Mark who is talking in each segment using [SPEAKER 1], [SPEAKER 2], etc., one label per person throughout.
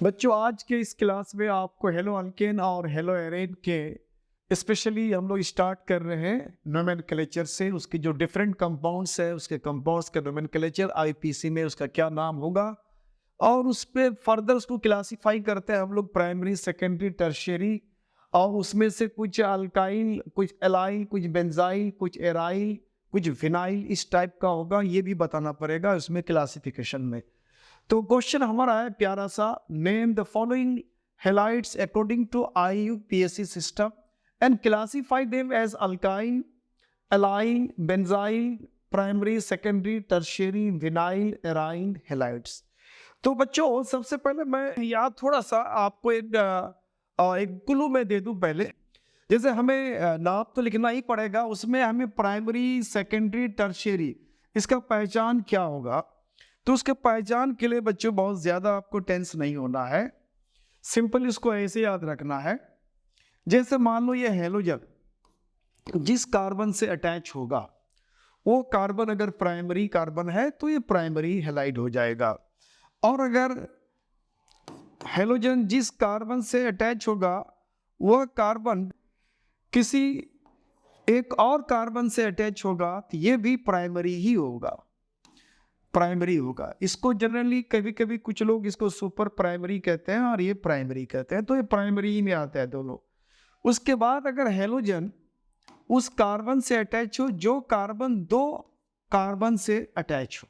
[SPEAKER 1] बच्चों आज के इस क्लास में आपको हेलो अल्केन और हेलो एरेन के स्पेशली हम लोग स्टार्ट कर रहे हैं नोमेनक्लेचर से। उसकी जो डिफरेंट कंपाउंड्स है उसके कंपाउंड्स का नोमेनक्लेचर आईपीसी में उसका क्या नाम होगा और उस पे फर्दर उसको क्लासिफाई करते हैं हम लोग प्राइमरी सेकेंडरी टर्शियरी। और उसमें से कुछ अल्काइल, कुछ एलाइल, कुछ बेंजाइल, कुछ एराइल, कुछ विनाइल, इस टाइप का होगा। ये भी बताना पड़ेगा उसमें क्लासिफिकेशन में। तो क्वेश्चन हमारा है प्यारा सा, name the following halides according to IUPAC system and classify them as alkyl, allyl, benzyl, primary, secondary, tertiary, vinyl, aryl halides. तो बच्चों सबसे पहले मैं याद थोड़ा सा आपको एक क्लू में दे दूं पहले। जैसे हमें नाम तो लिखना ही पड़ेगा, उसमें हमें प्राइमरी, सेकेंडरी, टर्शियरी इसका पहचान क्या होगा। तो उसके पहचान के लिए बच्चों बहुत ज्यादा आपको टेंस नहीं होना है, सिंपल इसको ऐसे याद रखना है। जैसे मान लो ये हेलोजन जिस कार्बन से अटैच होगा वो कार्बन अगर प्राइमरी कार्बन है तो ये प्राइमरी हेलाइड हो जाएगा। और अगर हेलोजन जिस कार्बन से अटैच होगा वह कार्बन किसी एक और कार्बन से अटैच होगा तो ये भी प्राइमरी ही होगा, प्राइमरी होगा। इसको जनरली कभी कभी कुछ लोग इसको सुपर प्राइमरी कहते हैं और ये प्राइमरी कहते हैं, तो ये प्राइमरी ही में आता है दोनों। उसके बाद अगर हेलोजन उस कार्बन से अटैच हो जो कार्बन दो कार्बन से अटैच हो,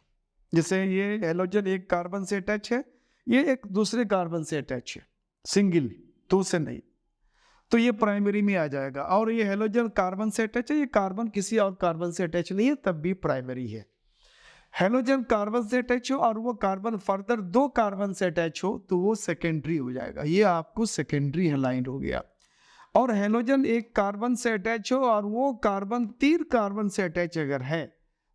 [SPEAKER 1] जैसे ये हेलोजन एक कार्बन से अटैच है, ये एक दूसरे कार्बन से अटैच है, सिंगल, दो से नहीं, तो ये प्राइमरी में आ जाएगा। और ये हेलोजन कार्बन से अटैच है, ये कार्बन किसी और कार्बन से अटैच नहीं है, तब भी प्राइमरी है। हेलोजन कार्बन से अटैच हो और वो कार्बन फर्दर दो कार्बन से अटैच हो तो वो सेकेंडरी हो जाएगा, ये आपको सेकेंडरी हेलाइड हो गया। और हेलोजन एक कार्बन से अटैच हो और वो कार्बन तीन कार्बन से अटैच अगर है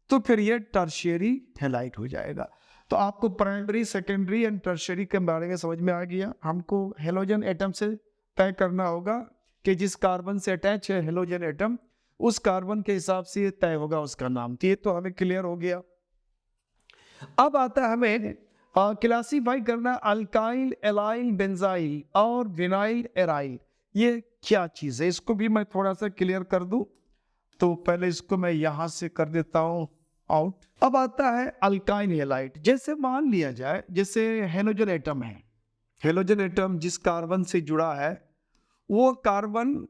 [SPEAKER 1] तो फिर ये टर्शियरी हेलाइड हो जाएगा। तो आपको प्राइमरी, सेकेंडरी एंड टर्शियरी के बारे में समझ में आ गया। हमको हेलोजन एटम से तय करना होगा कि जिस कार्बन से अटैच है हेलोजन एटम उस कार्बन के हिसाब से तय होगा उसका नाम। तो ये तो हमें क्लियर हो गया। अब आता है हमें क्लासीफाई करना अल्काइल, एलाइल, बेंजाइल और विनाइल, एराइल, ये क्या चीज है, इसको भी मैं थोड़ा सा क्लियर कर दूं। तो पहले इसको मैं यहां से कर देता हूं आउट। अब आता है अल्काइल हेलाइड। जैसे मान लिया जाए जैसे हेलोजन एटम है, हेलोजन एटम जिस कार्बन से जुड़ा है वो कार्बन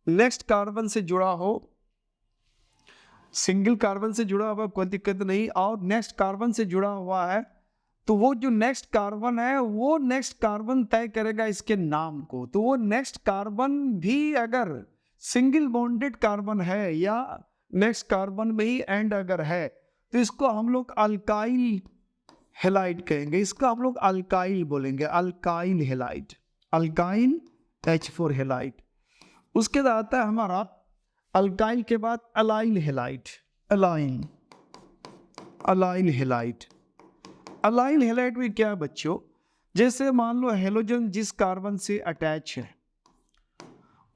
[SPEAKER 1] नेक्स्ट कार्बन से जुड़ा हो, सिंगल कार्बन से जुड़ा हुआ कोई दिक्कत नहीं, और नेक्स्ट कार्बन से जुड़ा हुआ है, तो वो जो नेक्स्ट कार्बन है वो नेक्स्ट कार्बन तय करेगा इसके नाम को। तो वो नेक्स्ट कार्बन भी अगर सिंगल बॉन्डेड कार्बन है या नेक्स्ट कार्बन में ही एंड अगर है तो इसको हम लोग अल्काइल हेलाइड कहेंगे, इसका हम लोग अल्काइल बोलेंगे, alkyl halide, alkyl H4 halide. उसके बाद आता है हमारा अल्काइल के बाद allyl halide, align, allyl halide. Allyl halide में क्या है बच्चों, जैसे मान लो हेलोजन जिस कार्बन से अटैच है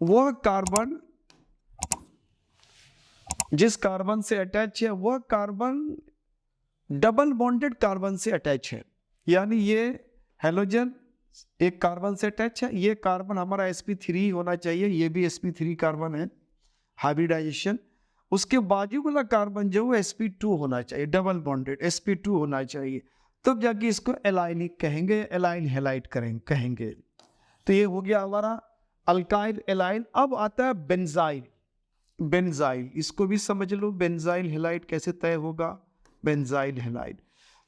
[SPEAKER 1] वह कार्बन जिस कार्बन से अटैच है वह कार्बन डबल बॉन्डेड कार्बन से अटैच है, यानी ये हेलोजन एक कार्बन से अटैच है, ये कार्बन हमारा sp3 होना चाहिए, ये भी sp3 कार्बन है, हाइब्रिडाइजेशन। उसके बाजू वाला कार्बन जो है sp2 होना चाहिए, डबल बॉन्डेड sp2 होना चाहिए, तब जाके इसको एलाइनिक कहेंगे, एलाइन हेलाइड कहेंगे। तो ये हो गया हमारा अल्काइल, एलाइन। अब आता है बेंजाइल, बेंजाइल इसको भी समझ लो, बेंजाइल हेलाइड कैसे तय होगा, बेंजाइल हेलाइड।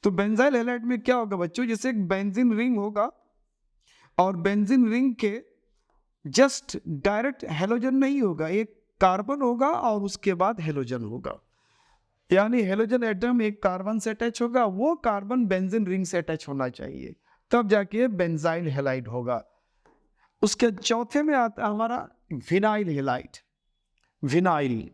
[SPEAKER 1] तो बेंजाइल हेलाइड में क्या होगा बच्चों, जैसे एक बेंजीन रिंग होगा और बेंजीन रिंग के जस्ट डायरेक्ट हेलोजन नहीं होगा, एक कार्बन होगा और उसके बाद हेलोजन होगा, यानी हेलोजन एटम एक कार्बन से अटैच होगा, वो कार्बन बेंजीन रिंग से अटैच होना चाहिए, तब जाके बेंजाइल हेलाइड होगा। उसके चौथे में आता हमारा विनाइल हेलाइड, विनाइल,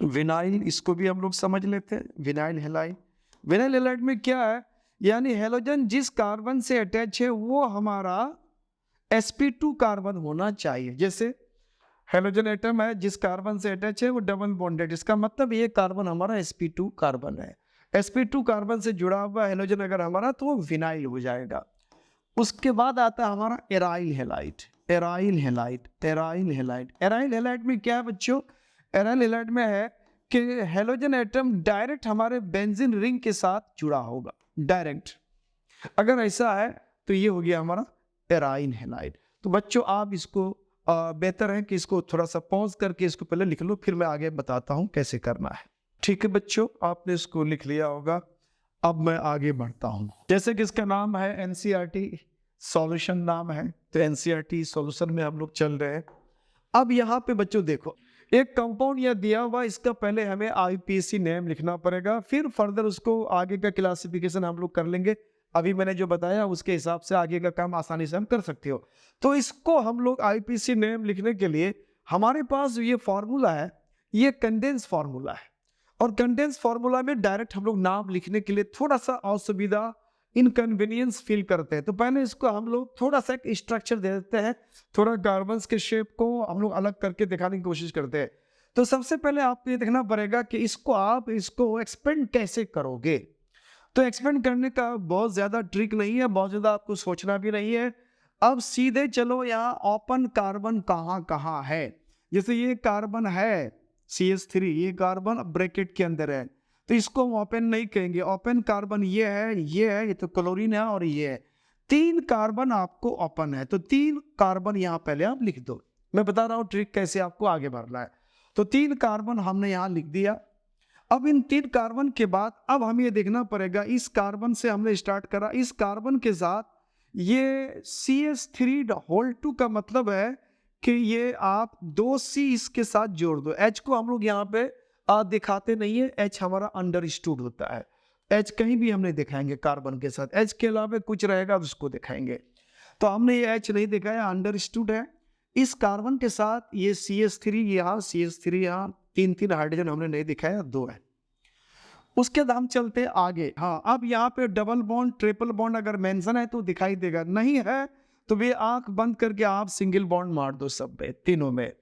[SPEAKER 1] विनाइल इसको भी हम लोग समझ लेते हैं, विनाइल हेलाइड। विनाइल हेलाइड में क्या है, यानी हेलोजन जिस कार्बन से अटैच है वो हमारा sp2 कार्बन होना चाहिए। जैसे हेलोजन एटम है जिस कार्बन से अटैच है वो डबल बॉन्डेड, इसका मतलब ये कार्बन हमारा sp2 कार्बन है, sp2 कार्बन से जुड़ा हुआ हेलोजन अगर हमारा तो वो विनाइल हो जाएगा। उसके बाद आता है हमारा aryl halide. Aryl halide, aryl halide, aryl halide में क्या है बच्चों? एराइल हैलाइड में है कि हेलोजन एटम डायरेक्ट हमारे बेंजीन रिंग के साथ जुड़ा होगा, डायरेक्ट। अगर ऐसा है तो ये हो गया हमारा एराइल हैलाइड। तो बच्चों आप इसको बेहतर है कि इसको थोड़ा सा पॉज करके इसको पहले लिख लो, फिर मैं आगे बताता हूं कैसे करना है। ठीक है बच्चों, आपने इसको लिख लिया होगा। अब मैं आगे बढ़ता हूं। जैसे कि इसका नाम है एनसीईआरटी सॉल्यूशन नाम है, तो एनसीईआरटी सॉल्यूशन में हम लोग चल रहे हैं। अब यहाँ पे बच्चों देखो, एक कंपाउंड यह दिया हुआ, इसका पहले हमें आईपीसी नेम लिखना पड़ेगा, फिर फर्दर उसको आगे का क्लासिफिकेशन हम लोग कर लेंगे। अभी मैंने जो बताया उसके हिसाब से आगे का काम आसानी से हम कर सकते हो। तो इसको हम लोग आईपीसी नेम लिखने के लिए हमारे पास ये फॉर्मूला है, ये कंडेंस फॉर्मूला है। और कंडेंस फॉर्मूला में डायरेक्ट हम लोग नाम लिखने के लिए थोड़ा सा असुविधा, इनकन्वीनियंस फील करते हैं। तो पहले इसको हम लोग थोड़ा सा एक स्ट्रक्चर दे देते हैं, थोड़ा कार्बन्स के शेप को हम लोग अलग करके दिखाने की कोशिश करते हैं। तो सबसे पहले आपको ये देखना पड़ेगा कि आप इसको एक्सपेंड कैसे करोगे। तो एक्सपेंड करने का बहुत ज्यादा ट्रिक नहीं है, बहुत ज्यादा आपको सोचना भी नहीं है। अब सीधे चलो, यहाँ ओपन कार्बन कहाँ कहाँ है। जैसे ये कार्बन है CH3, ये कार्बन ब्रैकेट के अंदर है, तो इसको हम ओपन नहीं कहेंगे। ओपन कार्बन ये है, ये तो क्लोरीन है, और ये है। 3 कार्बन आपको ओपन है, तो 3 कार्बन यहाँ पहले आप लिख दो। मैं बता रहा हूँ ट्रिक कैसे आपको आगे बढ़ना है। तो 3 कार्बन हमने यहाँ लिख दिया। अब इन 3 कार्बन के बाद अब हमें ये देखना पड़ेगा, इस कार्बन से हमने स्टार्ट करा, इस कार्बन के साथ ये CH3 का मतलब है कि ये आप 2C इसके साथ जोड़ दो। H को हम लोग यहाँ पे दिखाते नहीं है, H हमारा अंडरस्टूड होता है। H कहीं भी हम नहीं दिखाएंगे कार्बन के साथ, H के अलावा कुछ रहेगा तो उसको दिखाएंगे। तो हमने ये H नहीं दिखाया, अंडरस्टूड है। इस कार्बन के साथ ये CH3 यहाँ, CH3 यहाँ, 3 हाइड्रोजन हमने नहीं दिखाया, 2 है। उसके बाद हम चलते आगे। हाँ, अब यहाँ पे डबल बॉन्ड, ट्रिपल बॉन्ड अगर मेंशन है तो दिखाई देगा, नहीं है तो वे आंख बंद करके आप सिंगल बॉन्ड मार दो सब में, तीनों में।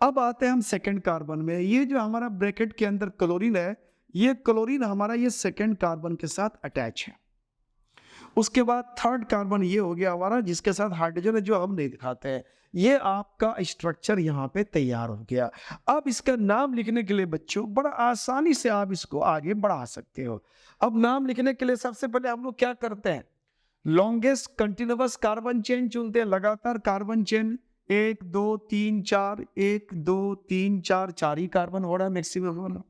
[SPEAKER 1] अब आते हैं हम सेकंड कार्बन में। ये जो हमारा ब्रैकेट के अंदर क्लोरीन है, ये क्लोरीन हमारा ये सेकंड कार्बन के साथ अटैच है। उसके बाद थर्ड कार्बन ये हो गया हमारा, जिसके साथ हाइड्रोजन है, जो हम नहीं दिखाते हैं। ये आपका स्ट्रक्चर यहाँ पे तैयार हो गया। अब इसका नाम लिखने के लिए बच्चों बड़ा आसानी से आप इसको आगे बढ़ा सकते हो। अब नाम लिखने के लिए सबसे पहले हम लोग क्या करते हैं, लॉन्गेस्ट कंटिन्यूअस कार्बन चेन चुनते हैं, लगातार कार्बन चेन 1 2 3 4, 1 2 3 4, 4 ही कार्बन हो रहा है मैक्सिमम हो रहा।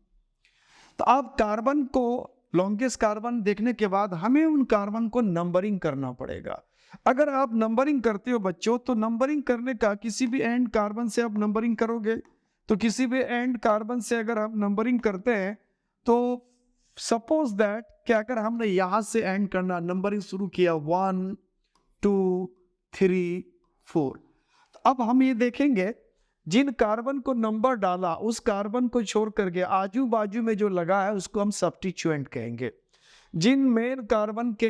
[SPEAKER 1] तो अब कार्बन को, लॉन्गेस्ट कार्बन देखने के बाद हमें उन कार्बन को नंबरिंग करना पड़ेगा। अगर आप नंबरिंग करते हो बच्चों, तो नंबरिंग करने का किसी भी एंड कार्बन से आप नंबरिंग करोगे, तो किसी भी एंड कार्बन से अगर आप नंबरिंग करते हैं तो सपोज दैट कि अगर हमने यहां से एंड करना, नंबरिंग शुरू किया 1 2 3 4, तो अब हम ये देखेंगे जिन कार्बन को नंबर डाला उस कार्बन को छोड़ करके आजू बाजू में जो लगा है उसको हम सब्स्टिट्यूएंट कहेंगे। जिन मेन कार्बन के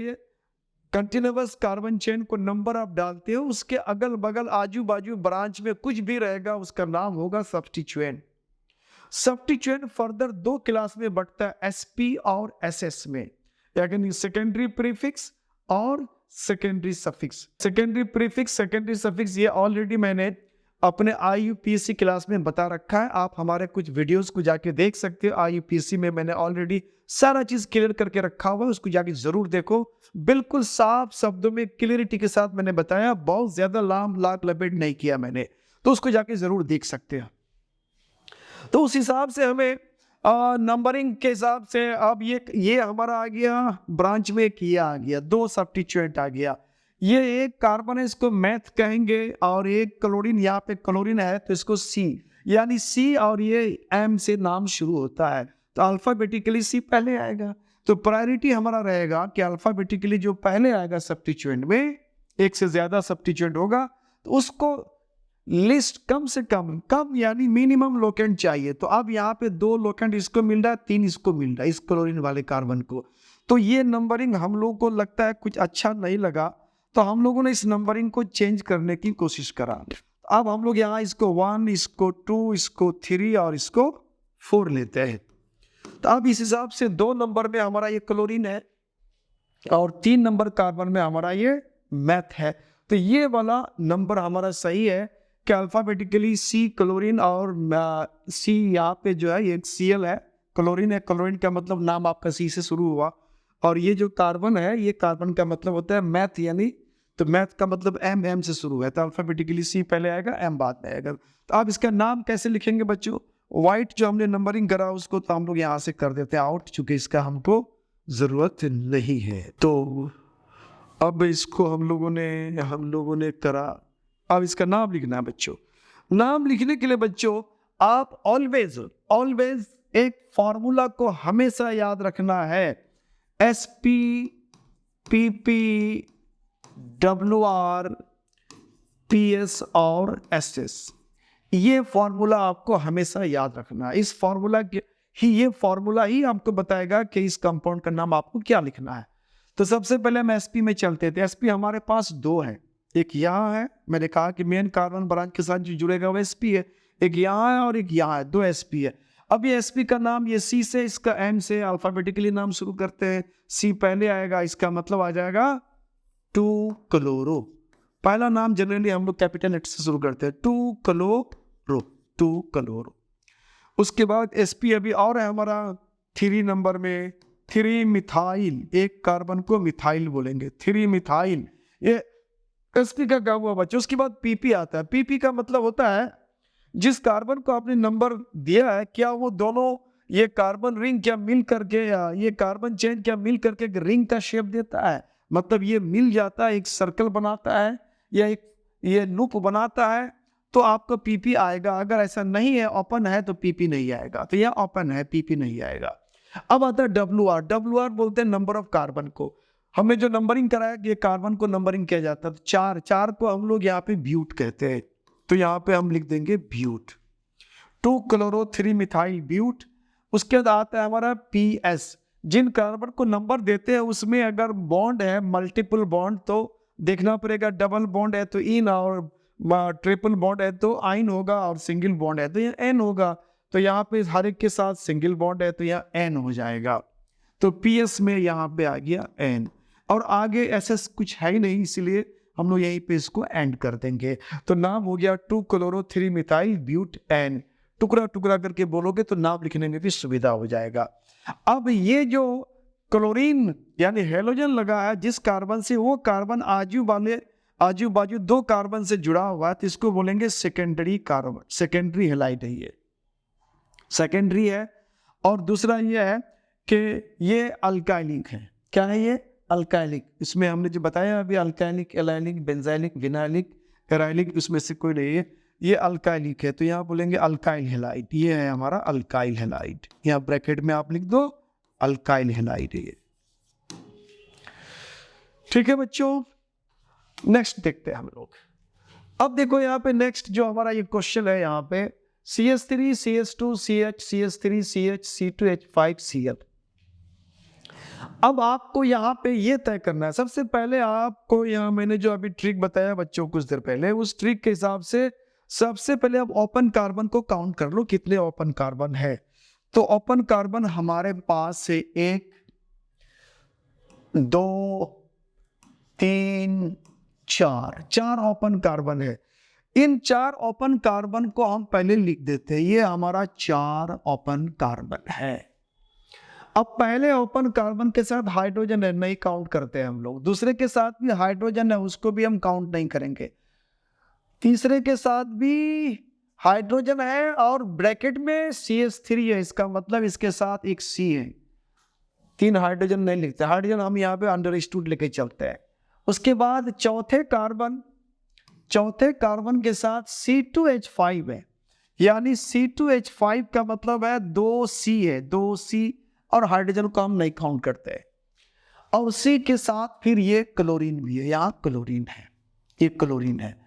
[SPEAKER 1] कंटिन्यूअस कार्बन चेन को नंबर आप डालते हो, उसके अगल बगल आजू बाजू ब्रांच में कुछ भी रहेगा, उसका नाम होगा सब्स्टिट्यूएंट। सब्स्टिट्यूएंट फर्दर 2 क्लास में बढ़ता है, SP और SS में, यानी सेकेंडरी प्रीफिक्स और secondary suffix. Secondary prefix, secondary suffix ये ऑलरेडी मैंने अपने IUPAC क्लास में बता रखा है। आप हमारे कुछ वीडियोस को जाके देख सकते हो, IUPAC में मैंने ऑलरेडी सारा चीज क्लियर करके रखा हुआ है, उसको जाके जरूर देखो। बिल्कुल साफ शब्दों में क्लियरिटी के साथ मैंने बताया, बहुत ज्यादा लाग लपेट नहीं किया मैंने, तो उसको जाके जरूर देख सकते हैं। तो उस हिसाब से हमें नंबरिंग के हिसाब से अब ये हमारा आ गया ब्रांच में, एक ये आ गया, 2 सब्स्टिट्यूएंट आ गया। ये एक कार्बन है, इसको मैथ कहेंगे, और एक क्लोरीन, यहाँ पे क्लोरीन है तो इसको C, यानी C और ये M से नाम शुरू होता है, तो अल्फाबेटिकली C पहले आएगा। तो प्रायोरिटी हमारा रहेगा कि अल्फाबेटिकली जो पहले आएगा सब्स्टिट्यूएंट में, एक से ज्यादा सब्स्टिट्यूएंट होगा तो उसको लिस्ट कम से कम यानी मिनिमम लोकेंट चाहिए। तो अब यहाँ पे 2 लोकेंट इसको मिल रहा है, 3 इसको मिल रहा है, इस क्लोरीन वाले कार्बन को। तो ये नंबरिंग हम लोगों को लगता है कुछ अच्छा नहीं लगा, तो हम लोगों ने इस नंबरिंग को चेंज करने की कोशिश करा। अब हम लोग यहाँ इसको 1, इसको 2, इसको 3 और इसको 4 लेते हैं। तो अब इस हिसाब से 2 नंबर में हमारा ये क्लोरीन है और 3 नंबर कार्बन में हमारा ये मैथ है। तो ये वाला नंबर हमारा सही है कि अल्फाबेटिकली सी क्लोरीन और सी यहाँ पे जो है ये Cl है, क्लोरीन है। क्लोरीन का मतलब नाम आपका सी से शुरू हुआ, और ये जो कार्बन है ये कार्बन का मतलब होता है मैथ, यानी तो मैथ का मतलब एम से शुरू है, तो अल्फाबेटिकली सी पहले आएगा, एम बाद में आएगा। तो आप इसका नाम कैसे लिखेंगे बच्चों? वाइट जो हमने नंबरिंग करा उसको तो हम लोग यहाँ से कर देते हैं आउट, चूंकि इसका हमको जरूरत नहीं है। तो अब इसको हम लोगों ने करा। अब इसका नाम लिखना है बच्चों। नाम लिखने के लिए बच्चों आप ऑलवेज एक फॉर्मूला को हमेशा याद रखना है, SP PP WR PS और SS। ये फॉर्मूला आपको हमेशा याद रखना है। इस फॉर्मूला के ये फॉर्मूला ही आपको बताएगा कि इस कंपाउंड का नाम आपको क्या लिखना है। तो सबसे पहले हम SP में चलते थे। SP हमारे पास दो है, एक यहाँ है, मैंने कहा कि मेन कार्बन ब्रांच के साथ जो जुड़ेगा वो SP है, एक यहाँ है और एक यहाँ है, दो SP है। अब ये SP का नाम ये C से, इसका M से, अल्फाबेटिकली नाम शुरू करते हैं, C पहले आएगा, इसका मतलब आ जाएगा 2 क्लोरो। पहला नाम जनरली हम लोग कैपिटल लेटर से शुरू करते हैं, 2 क्लोरो। उसके बाद SP अभी और है हमारा 3 नंबर में, 3 मिथाइल, एक कार्बन को मिथाइल बोलेंगे, 3 मिथाइल, ये SP का क्या हुआ बच्चों। उसके बाद PP आता है। PP का मतलब होता है जिस कार्बन को आपने नंबर दिया है, क्या वो दोनों ये कार्बन रिंग क्या मिल करके, या ये कार्बन चेन क्या मिल करके एक रिंग का शेप देता है, मतलब ये मिल जाता है, एक सर्कल बनाता है या एक ये लूप बनाता है, तो आपका PP आएगा। अगर ऐसा नहीं है, ओपन है, तो PP नहीं आएगा। तो यह ओपन है, PP नहीं आएगा। अब आता है WR बोलते हैं नंबर ऑफ कार्बन को। हमने जो नंबरिंग कराया, ये कार्बन को नंबरिंग किया जाता है, तो 4 को हम लोग यहाँ पे ब्यूट कहते हैं, तो यहाँ पे हम लिख देंगे ब्यूट, 2 क्लोरो 3 मिथाइल ब्यूट। उसके बाद आता है हमारा PS। जिन कार्बन को नंबर देते हैं उसमें अगर बॉन्ड है, मल्टीपल बॉन्ड, तो देखना पड़ेगा, डबल बॉन्ड है तो इन, और ट्रिपल बॉन्ड है तो आइन होगा, और सिंगल बॉन्ड है तो ये एन होगा। तो यहाँ पे हर एक के साथ सिंगल बॉन्ड है तो यहाँ एन हो जाएगा। तो PS में यहाँ पे आ गया एन, और आगे ऐसा कुछ है ही नहीं, इसलिए हम लोग यहीं पे इसको एंड कर देंगे। तो नाम हो गया 2 क्लोरो 3 मिथाइल ब्यूट एन। टुकड़ा टुकड़ा करके बोलोगे तो नाम लिखने में भी सुविधा हो जाएगा। अब ये जो क्लोरीन यानी हेलोजन लगा है जिस कार्बन से, वो कार्बन आजू बाजू 2 कार्बन से जुड़ा हुआ है, तो इसको बोलेंगे सेकेंडरी कार्बन, सेकेंडरी हेलाइड है, ये सेकेंडरी है। और दूसरा ये है कि ये अल्काइलिक है। क्या है ये? अल्काइलिक। इसमें हमने जो बताया अभी, अल्काइलिक, एलाइलिक, बेंजाइलिक, विनाइलिक, एराइलिक, उसमें से कोई नहीं है, ये अल्काइलिक है। तो यहाँ बोलेंगे अल्काइल हेलाइड, ये है हमारा अल्काइल हेलाइड। यहाँ ब्रैकेट में आप लिख दो अल्काइल हेलाइड है ये। ठीक है बच्चों, नेक्स्ट देखते हैं हम लोग। अब देखो यहाँ पे नेक्स्ट जो हमारा ये क्वेश्चन है, यहाँ पे CH3 CH2 CH CH3 CH C2H5 Cl। अब आपको यहाँ पे ये तय करना है, सबसे पहले आपको यहाँ मैंने जो अभी ट्रिक बताया बच्चों कुछ देर पहले, उस ट्रिक के हिसाब से सबसे पहले आप ओपन कार्बन को काउंट कर लो, कितने ओपन कार्बन है। तो ओपन कार्बन हमारे पास से 1 2 3 4 ओपन कार्बन है। इन 4 ओपन कार्बन को हम पहले लिख देते हैं, ये हमारा 4 ओपन कार्बन है। अब पहले ओपन कार्बन के साथ हाइड्रोजन है, नहीं काउंट करते हैं हम लोग। दूसरे के साथ भी हाइड्रोजन है, उसको भी हम काउंट नहीं करेंगे। तीसरे के साथ भी हाइड्रोजन है और ब्रैकेट में CH3 है, इसका मतलब इसके साथ एक C है। 3 हाइड्रोजन नहीं लिखते, हाइड्रोजन हम यहाँ पे अंडरस्टूड लेके चलते हैं। उसके बाद चौथे कार्बन के साथ C2H5 है, यानी C2H5 का मतलब है 2C है, 2C, और हाइड्रोजन को हम नहीं काउंट करते। और C के साथ फिर ये क्लोरीन भी है, यहाँ क्लोरीन है, ये क्लोरीन है।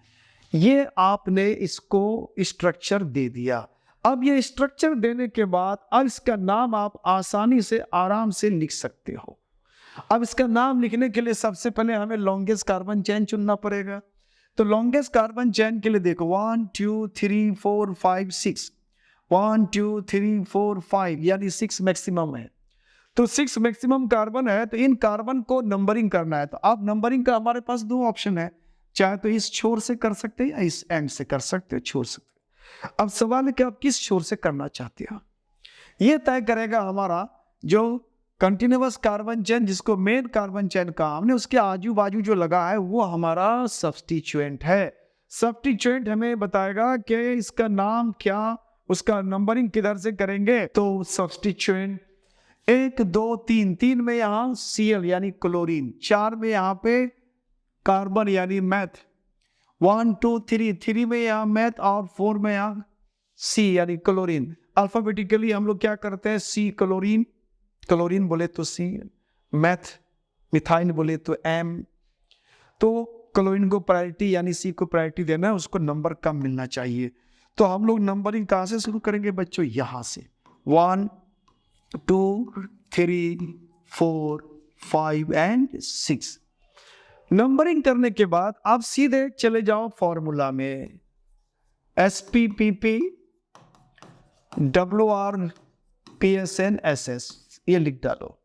[SPEAKER 1] ये आपने इसको स्ट्रक्चर दे दिया। अब ये स्ट्रक्चर देने के बाद अब इसका नाम आप आसानी से आराम से लिख सकते हो। अब इसका नाम लिखने के लिए सबसे पहले हमें लॉन्गेस्ट कार्बन चेन चुनना पड़ेगा। तो लॉन्गेस्ट कार्बन चेन के लिए देखो 1 2 3 4 5 6, 1 2 3 4 5 यानी 6 मैक्सिमम है। तो 6 मैक्सिमम कार्बन है, तो इन कार्बन को नंबरिंग करना है। तो अब नंबरिंग का हमारे पास 2 ऑप्शन है, चाहे तो इस छोर से कर सकते हैं या इस एंड से कर सकते हो, छोड़ सकते हो। अब सवाल है कि आप किस छोर से करना चाहते हो, ये तय करेगा हमारा जो कंटिन्यूअस कार्बन चेन, जिसको मेन कार्बन चेन कहा हमने, उसके आजू बाजू जो लगा है वो हमारा सब्स्टिट्यूएंट है। सब्स्टिट्यूएंट हमें बताएगा कि इसका नाम क्या, उसका नंबरिंग किधर से करेंगे। तो सब्स्टिट्यूएंट 1 2 3, 3 में यहाँ Cl यानी क्लोरीन, 4 में यहाँ पे कार्बन यानी मैथ, 1 2 3, 3 में यहाँ मैथ और 4 में यहाँ C यानी क्लोरीन। अल्फाबेटिकली हम लोग क्या करते हैं, C क्लोरीन, क्लोरीन बोले तो C, मैथ मिथाइल बोले तो M। तो क्लोरीन को प्रायोरिटी यानी C को प्रायोरिटी देना है, उसको नंबर कम मिलना चाहिए। तो हम लोग नंबरिंग कहाँ से शुरू करेंगे बच्चों, यहाँ से 1 2 3 4 5 एंड 6। नंबरिंग करने के बाद आप सीधे चले जाओ फॉर्मूला में, SPPP WR PSN SS, ये लिख डालो।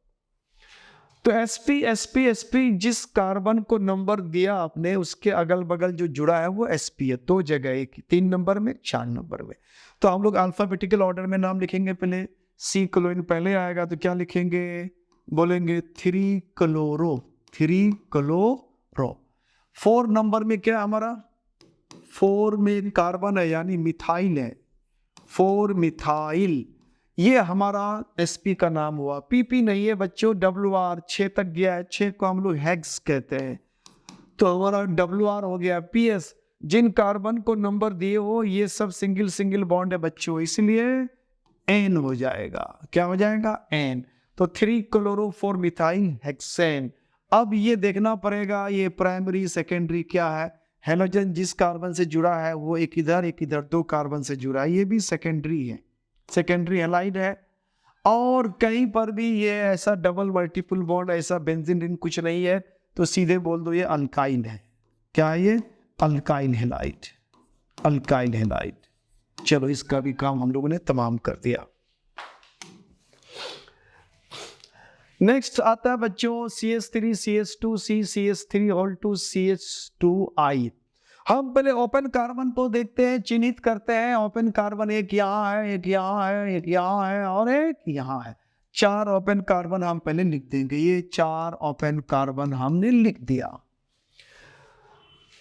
[SPEAKER 1] तो SP जिस कार्बन को नंबर दिया आपने, उसके अगल बगल जो जुड़ा है वो SP है, 2 जगह, एक 3 नंबर में 4 नंबर में। तो हम लोग अल्फाबेटिकल ऑर्डर में नाम लिखेंगे, पहले C क्लोरीन पहले आएगा तो क्या लिखेंगे, बोलेंगे 3 क्लोरो, 3 क्लोरो। 4 नंबर में क्या हमारा, 4 में कार्बन है यानी मिथाइल है, 4 मिथाइल, ये हमारा SP का नाम हुआ। PP नहीं है बच्चों, WR 6 तक गया है, 6 को हम लोग हेक्स कहते हैं, तो हमारा WR हो गया। PS जिन कार्बन को नंबर दिए हो ये सब सिंगल सिंगल बॉन्ड है बच्चों, इसलिए N हो जाएगा। क्या हो जाएगा, N। तो 3 क्लोरो 4 मिथाइल हेक्सेन। अब ये देखना पड़ेगा ये प्राइमरी सेकेंडरी क्या है। हेलोजन जिस कार्बन से जुड़ा है वो एक इधर 2 कार्बन से जुड़ा है, ये भी सेकेंडरी है, सेकेंडरी हैलाइड है। और कहीं पर भी ये ऐसा डबल मल्टीपल बॉन्ड, ऐसा बेंजीन रिंग कुछ नहीं है, तो सीधे बोल दो ये अल्काइल है। क्या है ये, अल्काइल हैलाइड, अल्काइल हैलाइड। चलो इसका भी काम हम लोगों ने तमाम कर दिया। नेक्स्ट आता है बच्चों CH3 CH2 CH3 all 2 CH2I। हम पहले ओपन कार्बन को देखते हैं, चिन्हित करते हैं। ओपन कार्बन एक यहाँ है, एक यहाँ है, एक यहाँ है और एक यहाँ है। 4 ओपन कार्बन हम पहले लिख देंगे, ये 4 ओपन कार्बन हमने लिख दिया।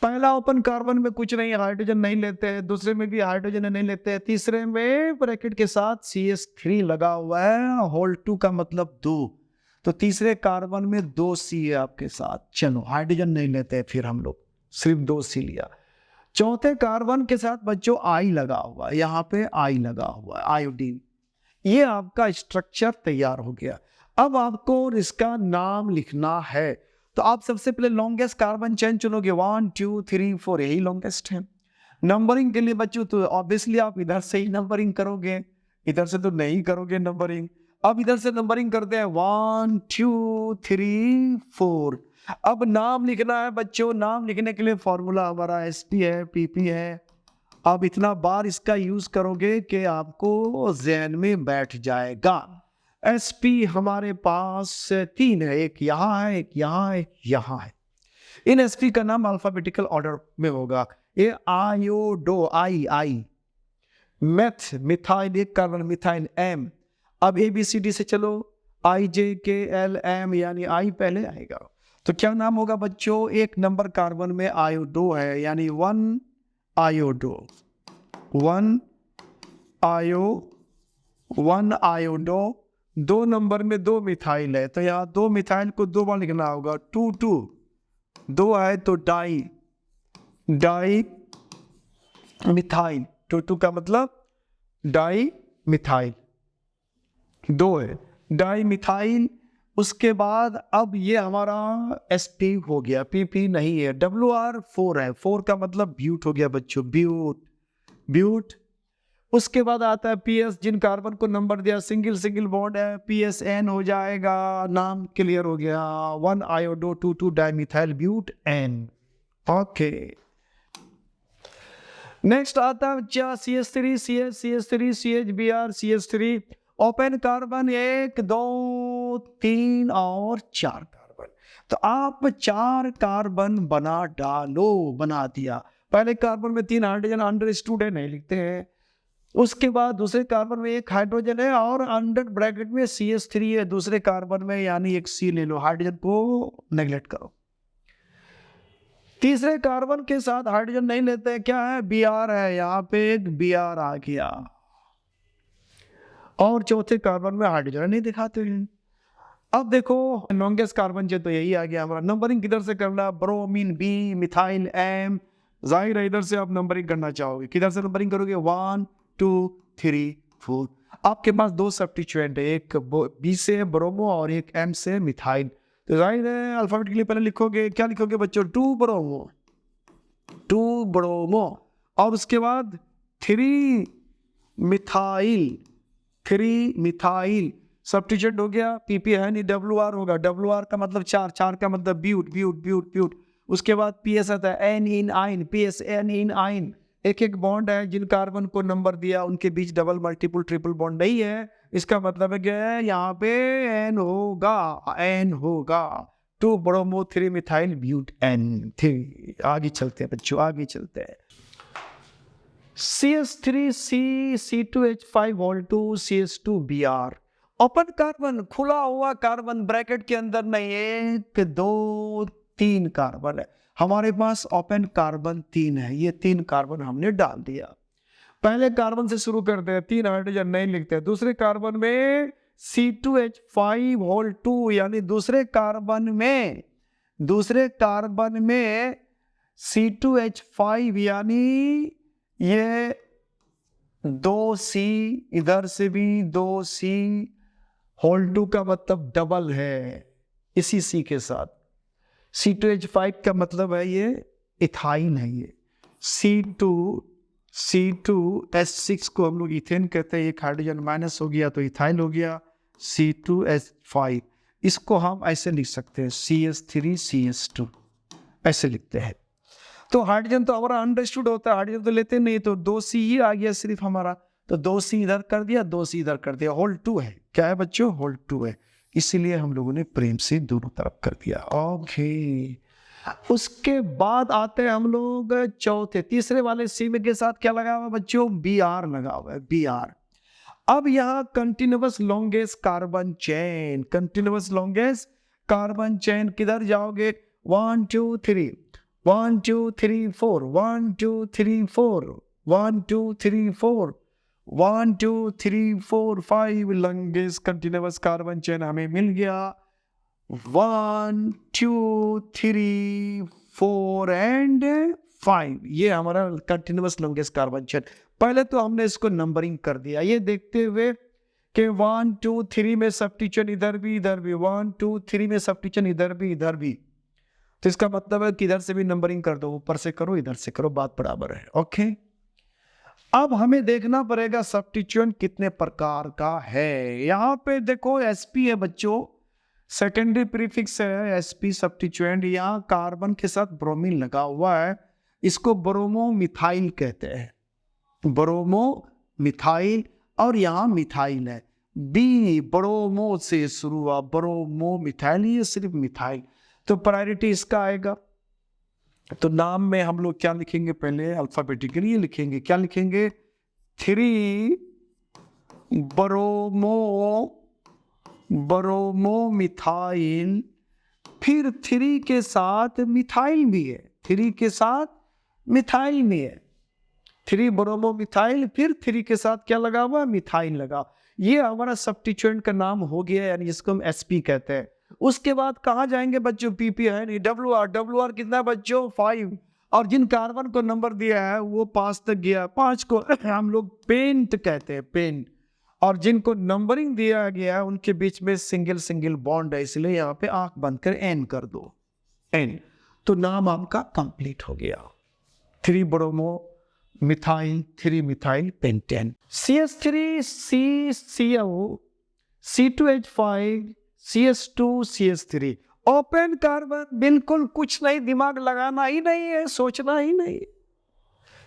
[SPEAKER 1] पहला ओपन कार्बन में कुछ नहीं, हाइड्रोजन नहीं लेते हैं, दूसरे में भी हाइड्रोजन नहीं लेते हैं, तीसरे में ब्रैकेट के साथ CH3 लगा हुआ है, होल 2 का मतलब 2, तो तीसरे कार्बन में 2 C है आपके साथ। चलो हाइड्रोजन नहीं लेते हैं, फिर हम लोग सिर्फ 2 C लिया। चौथे कार्बन के साथ बच्चों I लगा हुआ है, यहाँ पे I लगा हुआ है, आयोडीन। ये आपका स्ट्रक्चर तैयार हो गया। अब आपको इसका नाम लिखना है, तो आप सबसे पहले लॉन्गेस्ट कार्बन चेन चुनोगे, 1 2 3 4, यही लॉन्गेस्ट है। नंबरिंग के लिए बच्चों तो ऑब्वियसली आप इधर से ही नंबरिंग करोगे, इधर से तो नहीं करोगे नंबरिंग। अब इधर से नंबरिंग करते हैं 1 2 3 4। अब नाम लिखना है बच्चों, नाम लिखने के लिए फॉर्मूला हमारा SP है, PP है। अब इतना बार इसका यूज करोगे कि आपको ज़हन में बैठ जाएगा। SP हमारे पास 3 है, एक यहाँ है, एक यहाँ है, एक यहाँ है। इन SP का नाम अल्फाबेटिकल ऑर्डर में होगा। ये आयोडो I, मेथ मिथाइल, एक कार्बन मिथाइल M। अब ABCD से चलो, IJKLM यानी I पहले आएगा, तो क्या नाम होगा बच्चों, एक नंबर कार्बन में आयोडो है यानी 1 आयोडो, 1 आयोडो। 2 नंबर में 2 मिथाइल है, तो यहाँ 2 मिथाइल को 2 बार लिखना होगा, 2 2, 2 है तो डाई मिथाइल, 2 2 का मतलब डाई मिथाइल, 2 है डाई मिथाइल। उसके बाद अब ये हमारा SP हो गया, PP नहीं है, WR 4 है, 4 का मतलब ब्यूट हो गया बच्चों, ब्यूट। उसके बाद आता है PS, जिन कार्बन को नंबर दिया सिंगल बॉन्ड है, PSN हो जाएगा, नाम क्लियर हो गया, 1 iodo 2 2 dimethyl but N। Okay, next आता है CH3 CH3 CHBr CH3। Open carbon 1 2 3 और 4 कार्बन। तो आप 4 कार्बन बना दिया। पहले कार्बन में 3 हाइड्रोजन अंडरस्टूड है, नहीं लिखते हैं। उसके बाद दूसरे कार्बन में 1 हाइड्रोजन है और अंडर ब्रैकेट में CH3 है दूसरे कार्बन में, यानी एक C ले लो, हाइड्रोजन को नेगलेक्ट करो। तीसरे कार्बन के साथ हाइड्रोजन नहीं लेते हैं, क्या है, Br है, यहां पे एक Br आ गया। और चौथे कार्बन में हाइड्रोजन नहीं दिखाते हैं। अब देखो लॉन्गेस्ट कार्बन जो तो यही आ गया हमारा। नंबरिंग किधर से करना, ब्रोमीन B, मिथाइल M, जाहिर है इधर से आप नंबरिंग करना चाहोगे। किधर से नंबरिंग करोगे, 1 2 3 4। आपके पास 2 सब्स्टिट्यूएंट है, एक B से ब्रोमो और एक M से मिथाइल। तो जाहिर है अल्फाबेटिकली पहले लिखोगे, क्या लिखोगे बच्चों, 2 ब्रोमो और उसके बाद 3 मिथाइल सब्स्टिट्यूएंट हो गया। PP है नहीं, WR होगा, WR का मतलब 4 का मतलब ब्यूट। उसके बाद PS आता है, N इन आइन, PS N इन आइन। एक बॉन्ड है, जिन कार्बन को नंबर दिया उनके बीच डबल मल्टीपल ट्रिपल बॉन्ड नहीं है। इसका मतलब है क्या है, यहाँ पे N होगा। 2 ब्रोमो 3 मिथाइल ब्यूट N। आगे चलते हैं बच्चों, आगे चलते हैं। CH3C C2H5O2 CH2Br। Open carbon, खुला हुआ कार्बन, ब्रैकेट के अंदर नहीं, 1 2 3 कार्बन है हमारे पास। ओपन कार्बन 3 है, ये 3 कार्बन हमने डाल दिया। पहले कार्बन से शुरू करते हैं, 3 हाइड्रोजन नहीं लिखते। दूसरे कार्बन में C2H5O2, यानी दूसरे कार्बन में C2H5, यानी ये 2C, इधर से भी 2C, होल 2 का मतलब डबल है इसी C के साथ। C2H5 का मतलब है ये इथाइन है। ये C2H6 को हम लोग इथेन कहते हैं, एक हाइड्रोजन माइनस हो गया तो इथाइल हो गया, C2H5। इसको हम ऐसे लिख सकते हैं, CH3CH2 ऐसे लिखते हैं। तो हाइड्रोजन तो हमारा अंडरस्टूड होता है, हाइड्रोजन तो लेते नहीं, तो 2C ही आ गया सिर्फ हमारा। तो 2C इधर कर दिया, 2C इधर कर दिया, होल 2 है। क्या है बच्चों, होल 2 है। इसीलिए हम लोगों ने प्रेम से दोनों तरफ कर दिया। ओके, उसके बाद आते हैं हम लोग तीसरे वाले C में के साथ क्या लगा हुआ बच्चों, Br लगा हुआ है, Br। अब यहाँ कंटिन्यूअस लॉन्गेस्ट कार्बन चेन, किधर जाओगे, 1 2 3 1 2 3 4 1 2 3 4 1 2 3 4 1 2 3 4 5 लॉन्गेस्ट कंटिन्यूअस कार्बन चेन हमें मिल गया। 1 2 3 4 एंड 5, ये हमारा कंटिन्यूअस लॉन्गेस्ट कार्बन चेन। पहले तो हमने इसको नंबरिंग कर दिया, ये देखते हुए कि 1 2 3 में सब्स्टिट्यूएंट इधर भी 1 2 3 में सब्स्टिट्यूएंट इधर भी। तो इसका मतलब है कि इधर से भी नंबरिंग कर दो, ऊपर से करो इधर से करो, बात बराबर है। ओके, अब हमें देखना पड़ेगा सब्स्टिट्यूएंट कितने प्रकार का है। यहां पे देखो sp है बच्चों, सेकेंडरी प्रीफिक्स है sp सब्स्टिट्यूएंट। यहाँ कार्बन के साथ ब्रोमीन लगा हुआ है, इसको ब्रोमो मिथाइल कहते हैं, ब्रोमो मिथाइल। और यहाँ मिथाइल है, बी ब्रोमो से शुरू हुआ, ब्रोमो मिथाइल, ये सिर्फ मिथाइल। तो प्रायोरिटी इसका आएगा। तो नाम में हम लोग क्या लिखेंगे, पहले अल्फाबेटिकली लिखेंगे, क्या लिखेंगे, 3 ब्रोमो मिथाइल, फिर 3 के साथ मिथाइल भी है, 3 के साथ मिथाइल भी है, 3 ब्रोमो मिथाइल, फिर 3 के साथ क्या लगा हुआ, मिथाइल लगा। ये हमारा सब्स्टिट्यूएंट का नाम हो गया, यानी जिसको हम sp कहते हैं। उसके बाद कहाँ जाएंगे बच्चों, PP है नहीं, WR कितना बच्चों, 5। और जिन कार्बन को नंबर दिया है वो 5 तक गया, 5 को हम लोग पेंट कहते हैं, पेंट। और जिनको नंबरिंग दिया गया है उनके बीच में सिंगल बॉन्ड है, इसलिए यहाँ पे आंख बंद कर N कर दो, N। तो नाम आपका कंप्लीट हो गया, 3 bromo methyl 3 methyl pentane. CH3CCl C2H5 CH2 CH3 open carbon, बिल्कुल कुछ नहीं, दिमाग लगाना ही नहीं है, सोचना ही नहीं,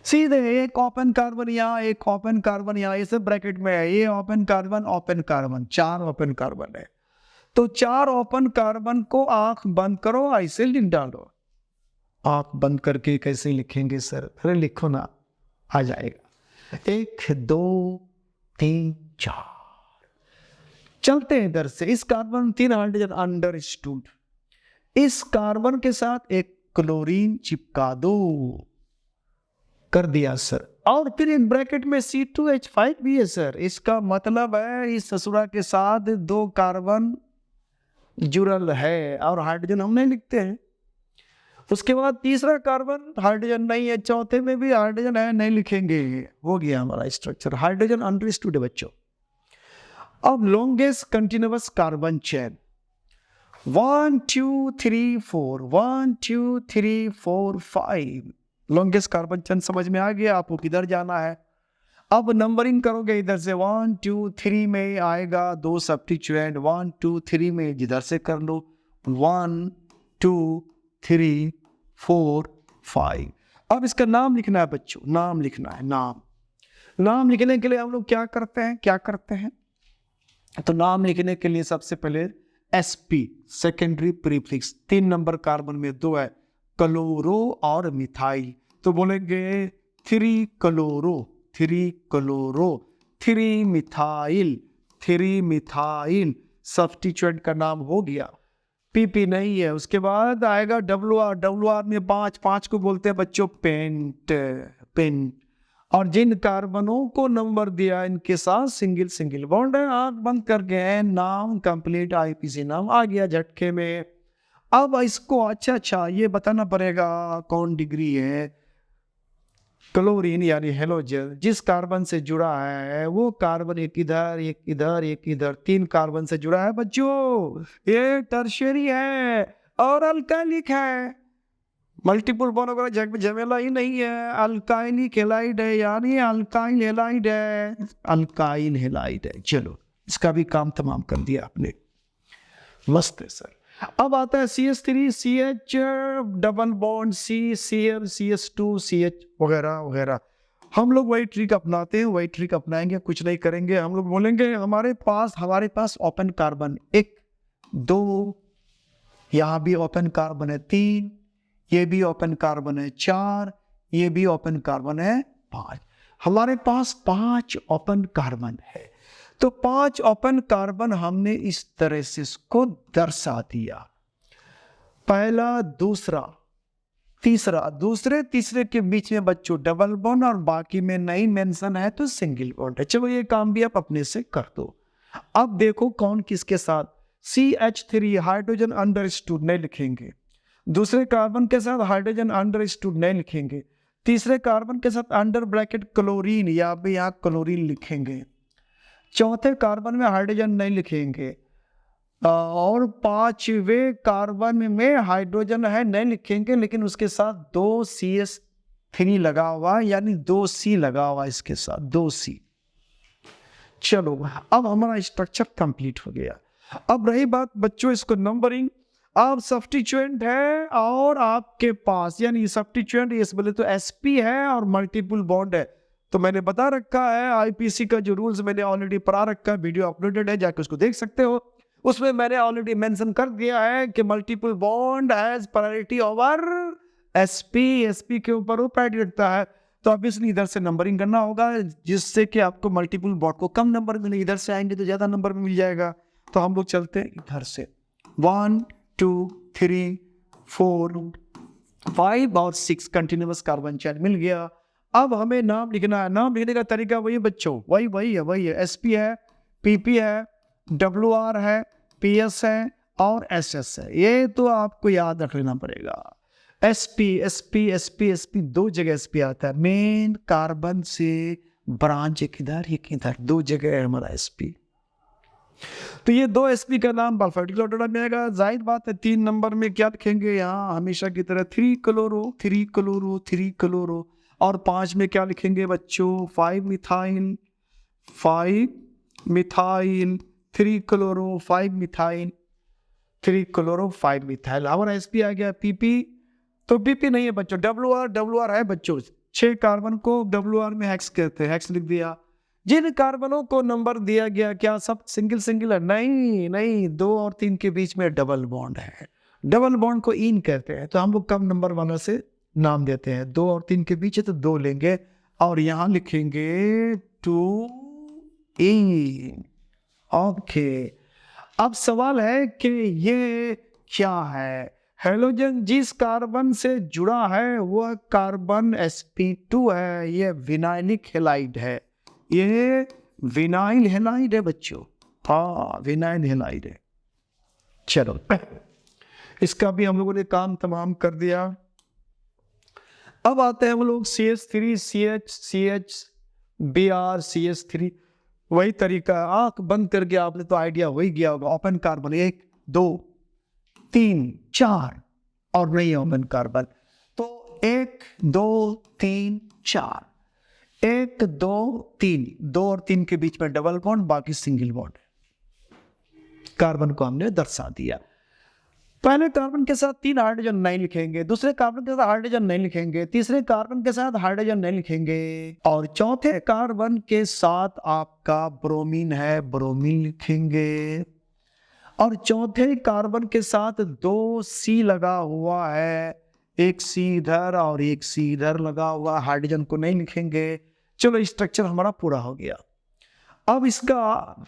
[SPEAKER 1] सीधे एक ओपन कार्बन यहाँ, एक ओपन कार्बन यहाँ, ये सब ब्रैकेट में है, ये ओपन कार्बन 4 ओपन कार्बन है। तो 4 ओपन कार्बन को आंख बंद करो, ऐसे लिख डालो। आंख बंद करके कैसे लिखेंगे सर? अरे लिखो ना, आ जाएगा। 1 2 3 4। चलते हैं इधर से। इस कार्बन 3 हाइड्रोजन अंडरस्टूड। इस कार्बन के साथ एक क्लोरीन चिपका दो। कर दिया सर। और फिर इन ब्रैकेट में C2H5 भी है सर। इसका मतलब है इस ससुरा के साथ 2 कार्बन जुड़ल है और हाइड्रोजन हम नहीं लिखते हैं। उसके बाद तीसरा कार्बन हाइड्रोजन नहीं है, चौथे में भी हाइड्रोजन है, नहीं लिखेंगे। हो गया हमारा स्ट्रक्चर। हाइड्रोजन अंडरस्टूड है बच्चों। अब longest continuous carbon chain 1 2 3 4 1 2 3 4 5। Longest carbon chain समझ में आ गया आपको किधर जाना है। अब नंबरिंग करोगे इधर से 1 2 3 में आएगा 2 सब्स्टिट्यूएंट। 1 2 3 में जिधर से कर लो 1 2 3 4 5। अब इसका नाम लिखना है बच्चों, नाम लिखना है। नाम लिखने के लिए हम लोग क्या करते हैं? तो नाम लिखने के लिए सबसे पहले sp secondary prefix 3 number carbon में 2 है, क्लोरो और मिथाइल। तो बोलेंगे 3 क्लोरो 3 मिथाइल सब्स्टिट्यूएंट का नाम हो गया। PP नहीं है। उसके बाद आएगा WR में 5 को बोलते हैं बच्चों पेंट। और जिन कार्बनों को नंबर दिया इनके साथ सिंगल बॉन्ड है। आंख बंद करके नाम कंप्लीट IPC नाम आ गया झटके में। अब इसको अच्छा ये बताना पड़ेगा कौन डिग्री है। क्लोरीन यानी हेलोजन जिस कार्बन से जुड़ा है वो कार्बन एक इधर 3 कार्बन से जुड़ा है बच्चों। ये टर्शियरी है और अल्काइलिक है। मल्टीपल बॉन्ड वगैरह झमेला ही नहीं है। अल्काइलिक हैलाइड है यानी अल्काइल हैलाइड है। चलो इसका भी काम तमाम कर दिया आपने। मस्त है सर। अब आता है CH3 CH double bond CCl CH2 CH वगैरह। हम लोग वही ट्रिक अपनाते हैं, वही ट्रिक अपनाएंगे, कुछ नहीं करेंगे। हम लोग बोलेंगे हमारे पास ओपन कार्बन 1 2, यहाँ भी ओपन कार्बन है 3, ये भी ओपन कार्बन है 4, ये भी ओपन कार्बन है 5। हमारे पास 5 ओपन कार्बन है। तो 5 ओपन कार्बन हमने इस तरह से इसको दर्शा दिया। पहला, दूसरा, तीसरा। दूसरे तीसरे के बीच में बच्चों डबल बॉन्ड और बाकी में नहीं मेंशन है तो सिंगल बॉन्ड है। चलो ये काम भी आप अपने से कर दो। अब देखो कौन किसके साथ। CH3 हाइड्रोजन अंडरस्टूड नहीं लिखेंगे। दूसरे कार्बन के साथ हाइड्रोजन अंडरस्टूड नहीं लिखेंगे। तीसरे कार्बन के साथ अंडर ब्रैकेट क्लोरीन या भी यहाँ क्लोरीन लिखेंगे। चौथे कार्बन में हाइड्रोजन नहीं लिखेंगे। और 5वें कार्बन में हाइड्रोजन है नहीं लिखेंगे, लेकिन उसके साथ 2 CH3 लगा हुआ यानी 2C लगा हुआ इसके साथ 2C। चलो अब हमारा स्ट्रक्चर कंप्लीट हो गया। अब रही बात बच्चों इसको नंबरिंग। अब सब्स्टिट्यूएंट है और आपके पास यानी सब्स्टिट्यूएंट ये बोले तो sp है और मल्टीपल बॉन्ड है। तो मैंने बता रखा है IPC का जो रूल्स मैंने ऑलरेडी पढ़ा रखा है, वीडियो अपलोडेड है, जाके उसको देख सकते हो। उसमें मैंने ऑलरेडी मेंशन कर दिया है कि multiple bond has priority over sp के ऊपर वो प्रायोरिटी रखता है। तो ऑब्वियसली इधर से नंबरिंग करना होगा जिससे कि आपको मल्टीपल बॉन्ड को कम नंबर मिले। इधर से आएंगे तो ज्यादा नंबर मिल जाएगा। तो हम लोग चलते हैं इधर से 1 2 3 4 5 और 6 कंटिन्यूअस कार्बन चेन मिल गया। अब हमें नाम लिखना है। नाम लिखने का तरीका वही बच्चों, वही है। sp है, pp है, wr है, ps है और ss है। ये तो आपको याद रख लेना पड़ेगा। sp 2 जगह sp आता है। मेन कार्बन से ब्रांच एक इधर 2 जगह है हमारा sp। तो ये 2 sp का नाम अल्फाबेटिकल ऑर्डर में आएगा। जाहिर बात है 3 नंबर में क्या लिखेंगे यहाँ हमेशा की तरह 3 क्लोरो। और 5 में क्या लिखेंगे बच्चों 5 methyl 3 chloro 5 methyl 3 chloro 5 methyl. हमारा sp आ गया। pp तो pp नहीं है बच्चों, wr है बच्चों। 6 कार्बन को wr में हेक्स कहते हैं, हेक्स लिख दिया। जिन कार्बनों को नंबर दिया गया क्या सब सिंगल सिंगल है? नहीं नहीं, 2 और 3 के बीच में डबल बॉन्ड है। डबल बॉन्ड को इन कहते हैं, तो हम लोग कम नंबर वाला से नाम देते हैं। 2 और 3 के बीच है तो 2 लेंगे और यहां लिखेंगे 2 इन। ओके, अब सवाल है कि ये क्या है? हेलोजन जिस कार्बन से जुड़ा है वह कार्बन sp2 है। ये विनाइलिक हैलाइड है, ये विनाइल हैलाइड है बच्चों। हाँ, विनाइल हैलाइड है। चलो, इसका भी हम लोगों ने काम तमाम कर दिया। अब आते हैं हम लोग CH3 CH Br CH3। वही तरीका, आंख बंद करके आपने तो आइडिया वही गया होगा। ओपन कार्बन 1 2 3 4 और नहीं ओपन कार्बन, तो 1 2 3 4, 1 2 3, 2 और 3 के बीच में डबल बॉन्ड, बाकी सिंगल बॉन्ड। कार्बन को हमने दर्शा दिया। पहले कार्बन के साथ 3 हाइड्रोजन नहीं लिखेंगे, दूसरे कार्बन के साथ हाइड्रोजन नहीं लिखेंगे, तीसरे कार्बन के साथ हाइड्रोजन नहीं लिखेंगे, और चौथे कार्बन के साथ आपका ब्रोमीन है, ब्रोमीन लिखेंगे। और चौथे कार्बन के साथ 2 C लगा हुआ है, एक C इधर और एक C इधर लगा हुआ, हाइड्रोजन को नहीं लिखेंगे। चलो, स्ट्रक्चर हमारा पूरा हो गया। अब इसका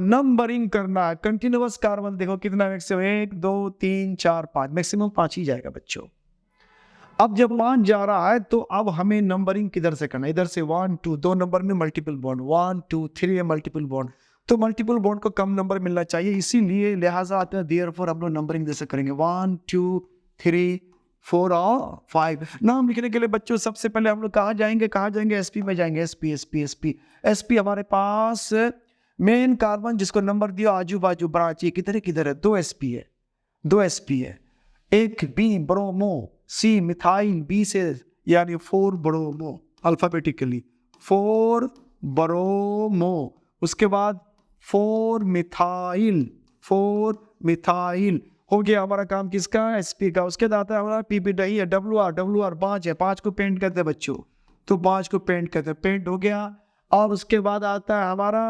[SPEAKER 1] नंबरिंग करना है। कंटिन्यूअस कार्बन देखो कितना मैक्सिमम, 1 2 3 4 5, मैक्सिमम 5 ही जाएगा बच्चों। अब जब 5 जा रहा है तो अब हमें नंबरिंग किधर से करना है? इधर से 1 2, 2 नंबर में मल्टीपल बॉन्ड, 1 2 3 है मल्टीपल बॉन्ड, तो मल्टीपल बॉन्ड को कम नंबर मिलना चाहिए, इसीलिए लिहाजा आते हैं देयरफॉर हम लोग नंबरिंग जैसे करेंगे 1 2 3 4 और 5। नाम लिखने के लिए बच्चों सबसे पहले हम लोग कहाँ जाएंगे? SP में जाएंगे। SP हमारे पास मेन कार्बन जिसको नंबर दिया आजू बाजू ब्रांच, ये किधर है? 2 SP है। एक B bromo, C methyl, B से यानी 4 ब्रोमो, अल्फाबेटिकली 4 ब्रोमो, उसके बाद 4 मिथाइल हो गया हमारा काम किसका? SP का। उसके बाद आता है हमारा PP नहीं है, WR 5 है, 5 को पेंट करते हैं बच्चों, तो 5 को पेंट करते हैं, पेंट हो गया। और उसके बाद आता है हमारा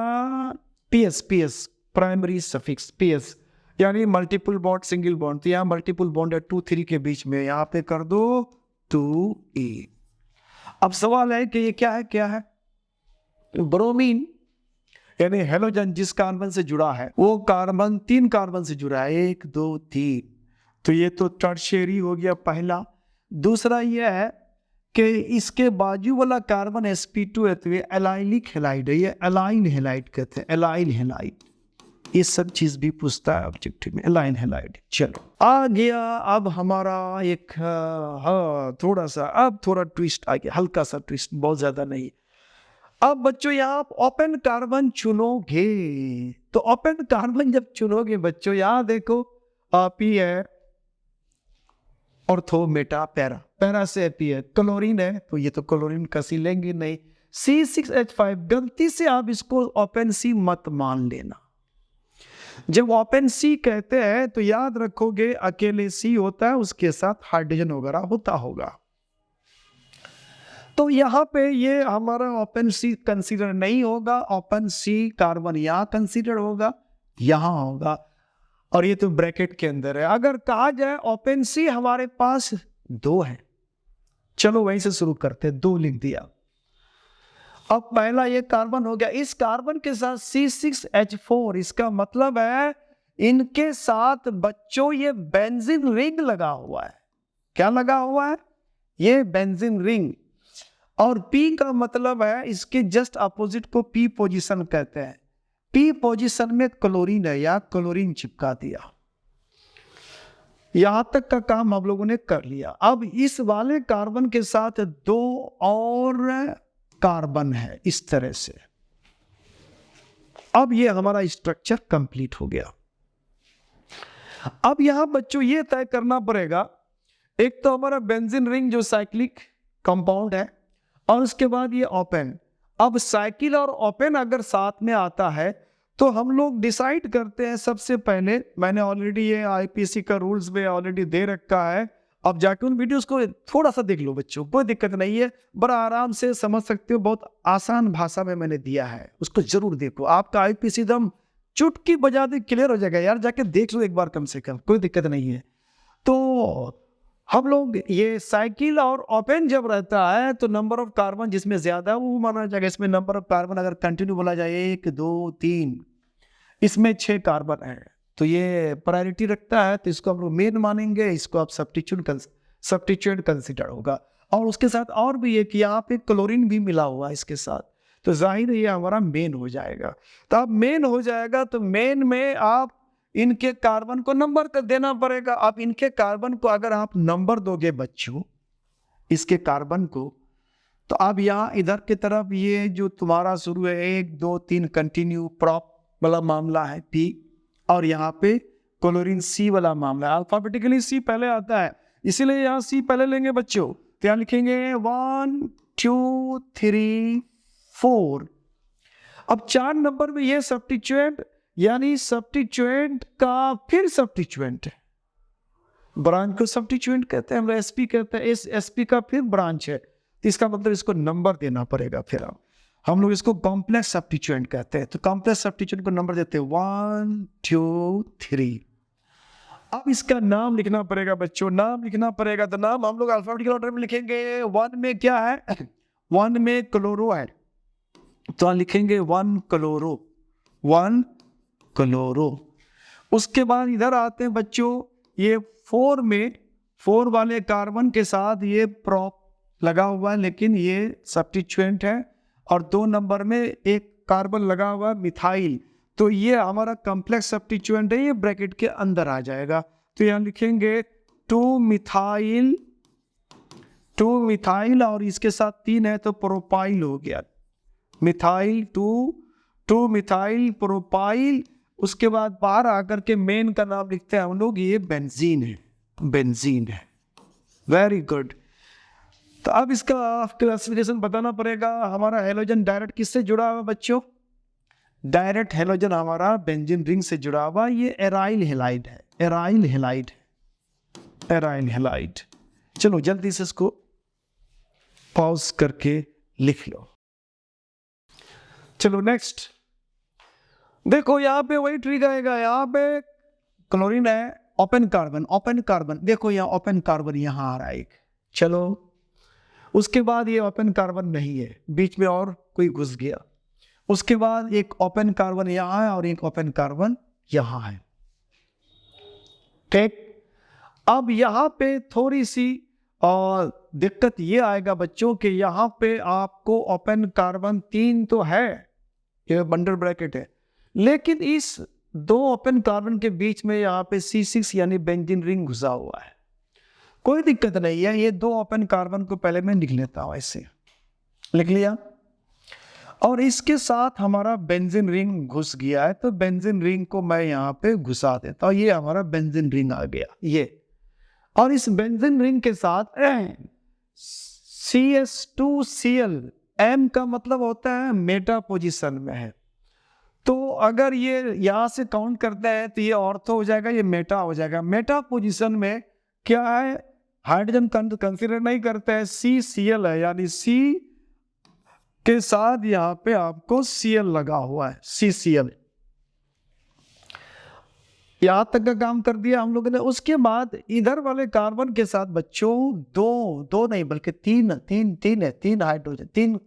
[SPEAKER 1] PS प्राइमरी सफिक्स PS, यानी मल्टीपल बॉन्ड सिंगल बॉन्ड, तो यहाँ मल्टीपल बॉन्ड है 2 3 के बीच में, यहाँ पे कर दो 2E। अब सवाल है कि ये क्या है? ब्रोमीन यानी हेलोजन जिस कार्बन से जुड़ा है वो कार्बन 3 कार्बन से जुड़ा है, 1 2 3, तो ये तो टर्शियरी हो गया पहला। दूसरा ये है कि इसके बाजू वाला कार्बन sp2 है, तो ये एलाइलिक हैलाइड है, ये एलाइन हैलाइड कहते हैं, एलाइन हैलाइड। ये सब चीज भी पूछता है ऑब्जेक्टिव में, एलाइन हैलाइड। चलो आ गया अब हमारा एक थोड़ा ट्विस्ट आ गया, हल्का सा ट्विस्ट, बहुत ज्यादा नहीं। अब बच्चों यहाँ आप ओपन कार्बन चुनोगे, तो ओपन कार्बन जब चुनोगे बच्चों यहाँ देखो, P है, ऑर्थो मेटा पैरा से P है, क्लोरीन है, तो ये तो क्लोरीन का C लेंगे नहीं। C6H5, गलती से आप इसको ओपन C मत मान लेना। जब ओपन C कहते हैं तो याद रखोगे अकेले C होता है, उसके साथ हाइड्रोजन वगैरह होता होगा, तो यहाँ पे ये हमारा ओपन C कंसीडर नहीं होगा। ओपन C कार्बन यहाँ कंसीडर होगा, यहाँ होगा, और ये तो ब्रैकेट के अंदर है। अगर कहा जाए ओपन C हमारे पास 2 है, चलो वहीं से शुरू करते हैं, 2 लिख दिया। अब पहला ये कार्बन हो गया, इस कार्बन के साथ C6H4, इसका मतलब है इनके साथ बच्चों ये बेंजीन रिंग लगा हुआ है। क्या लगा हुआ है? ये बेंजीन रिंग। और P का मतलब है इसके जस्ट अपोजिट को P पोजीशन कहते हैं, P पोजीशन में क्लोरीन है, या क्लोरीन चिपका दिया। यहां तक का काम आप लोगों ने कर लिया। अब इस वाले कार्बन के साथ 2 और कार्बन है इस तरह से। अब ये हमारा स्ट्रक्चर कंप्लीट हो गया। अब यहां बच्चों ये तय करना पड़ेगा, एक तो हमारा बेंजीन रिंग जो साइक्लिक कंपाउंड है, और उसके बाद ये ओपन। अब साइकिल और ओपन अगर साथ में आता है तो हम लोग डिसाइड करते हैं, सबसे पहले मैंने ऑलरेडी ये आईपीसी का रूल्स में ऑलरेडी दे रखा है, अब जाके उन वीडियोस को थोड़ा सा देख लो बच्चों, कोई दिक्कत नहीं है, बड़ा आराम से समझ सकते हो, बहुत आसान भाषा में मैंने दिया है, उसको जरूर देखो। आपका आईपीसी एकदम चुटकी बजा दे क्लियर हो जाएगा यार, जाके देख लो एक बार कम से कम, कोई दिक्कत नहीं है। तो हम लोग ये साइकिल और ओपन जब रहता है तो नंबर ऑफ कार्बन जिसमें ज्यादा वो माना जाएगा। इसमें नंबर ऑफ कार्बन अगर कंटिन्यू बोला जाए 1 2 3, इसमें 6 कार्बन है तो ये प्रायोरिटी रखता है, तो इसको हम लोग मेन मानेंगे, इसको आप सब्स्टिट्यूएंट कंसिडर होगा। और उसके साथ और भी है कि यहाँ पे क्लोरीन भी मिला हुआ है इसके साथ, तो जाहिर है ये हमारा मेन हो जाएगा। तो अब मेन हो जाएगा तो मेन में आप इनके कार्बन को नंबर कर देना पड़ेगा। अब इनके कार्बन को अगर आप नंबर दोगे बच्चों, इसके कार्बन को, तो अब यहाँ इधर की तरफ ये जो तुम्हारा शुरू है 1 2 3 कंटिन्यू प्रॉप वाला मामला है पी, और यहाँ पे क्लोरीन सी वाला मामला है। अल्फाबेटिकली सी पहले आता है, इसीलिए यहाँ सी पहले लेंगे बच्चों। तो यहाँ लिखेंगे 1 2 3 4। अब 4 नंबर में ये सब्स्टिट्यूएंट, यानी सब्स्टिट्यूएंट का फिर सब्स्टिट्यूएंट, ब्रांच को सब्स्टिट्यूएंट कहते हैं, हम लोग एसपी कहते हैं, इस एसपी का फिर ब्रांच है, तो इसका मतलब इसको नंबर देना पड़ेगा। फिर हम लोग इसको कॉम्प्लेक्स सब्स्टिट्यूएंट कहते हैं, तो कॉम्प्लेक्स सब्स्टिट्यूएंट को नंबर देते हैं 1 2 3। अब इसका नाम लिखना पड़ेगा बच्चों, नाम लिखना पड़ेगा। तो नाम हम लोग अल्फाबेटिकल ऑर्डर में लिखेंगे। 1 में क्या है, 1 में क्लोरो है, तो लिखेंगे 1 क्लोरो, 1 क्लोरो। उसके बाद इधर आते हैं बच्चों, ये 4 में 4 वाले कार्बन के साथ ये प्रॉप लगा हुआ है, लेकिन ये सब्स्टिट्यूएंट है। और 2 नंबर में एक कार्बन लगा हुआ है मिथाइल, तो ये हमारा कॉम्प्लेक्स सब्स्टिट्यूएंट है, ये ब्रैकेट के अंदर आ जाएगा। तो यहाँ लिखेंगे 2 मिथाइल और इसके साथ 3 है तो प्रोपाइल हो गया, मिथाइल 2 मिथाइल प्रोपाइल। उसके बाद बाहर आकर के मेन का नाम लिखते हैं हम लोग, ये बेंजीन है, बेंजीन है। Very good. तो अब इसका क्लासिफिकेशन बताना पड़ेगा। हमारा हेलोजन डायरेक्ट किससे जुड़ा हुआ बच्चों, डायरेक्ट हेलोजन हमारा बेंजीन रिंग से जुड़ा हुआ, ये एराइल हेलाइड है, एराइल हेलाइड, एराइल हेलाइड। चलो जल्दी से इसको पॉज करके लिख लो। चलो नेक्स्ट देखो, यहाँ पे वही ट्रिक आएगा, यहाँ पे क्लोरीन है, ओपन कार्बन, ओपन कार्बन देखो यहाँ ओपन कार्बन यहाँ आ रहा है एक। चलो उसके बाद ये ओपन कार्बन नहीं है, बीच में और कोई घुस गया। उसके बाद एक ओपन कार्बन यहाँ है और एक ओपन कार्बन यहाँ है, ठीक। अब यहाँ पे थोड़ी सी और दिक्कत ये आएगा बच्चों कि यहाँ पे आपको ओपन कार्बन 3 तो है, ये अंडर ब्रैकेट है, लेकिन इस 2 ओपन कार्बन के बीच में यहाँ पे C6 यानी बेंजीन रिंग घुसा हुआ है। कोई दिक्कत नहीं है, ये 2 ओपन कार्बन को पहले मैं लिख लेता हूँ, ऐसे लिख लिया। और इसके साथ हमारा बेंजीन रिंग घुस गया है, तो बेंजीन रिंग को मैं यहाँ पे घुसा देता हूँ, ये हमारा बेंजीन रिंग आ गया ये। और इस बेंजीन रिंग के साथ CS2Cl, M का मतलब होता है मेटा पोजीशन में है, तो अगर ये यहाँ से काउंट करते हैं तो ये ऑर्थो हो जाएगा, ये मेटा हो जाएगा। मेटा पोजीशन में क्या है, हाइड्रोजन कंसीडर नहीं करते हैं, CCl है, यानी C के साथ यहाँ पे आपको Cl लगा हुआ है, CCl। यहां तक का काम कर दिया हम लोगों ने। उसके बाद इधर वाले कार्बन के साथ बच्चों दो नहीं बल्कि तीन है, 3 हाइड्रोजन,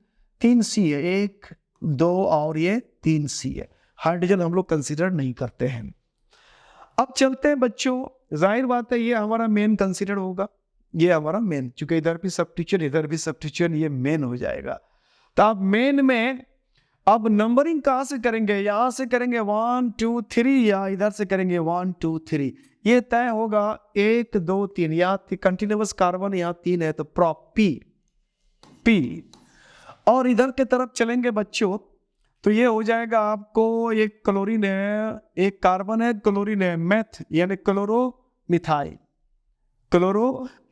[SPEAKER 1] 3 C है, 1 2 और ये 3 C है। हाइड्रोजन हम लोग कंसीडर नहीं करते हैं। अब चलते हैं बच्चों, जाहिर बात है ये हमारा मेन कंसीडर होगा, ये हमारा मेन, चूंकि इधर भी सब्स्टिट्यूएंट इधर भी सब्स्टिट्यूएंट, ये मेन हो जाएगा। तो अब मेन में अब नंबरिंग कहाँ से करेंगे, यहाँ से करेंगे 1 2 3 या इधर से करेंगे 1 2 3, ये तय होगा 1 2 3। यहाँ कंटिन्यूअस कार्बन यहाँ 3 है तो प्रॉप P। और इधर के तरफ चलेंगे बच्चों तो ये हो जाएगा आपको, एक क्लोरीन है, एक कार्बन है, क्लोरीन है, मेथ यानी क्लोरो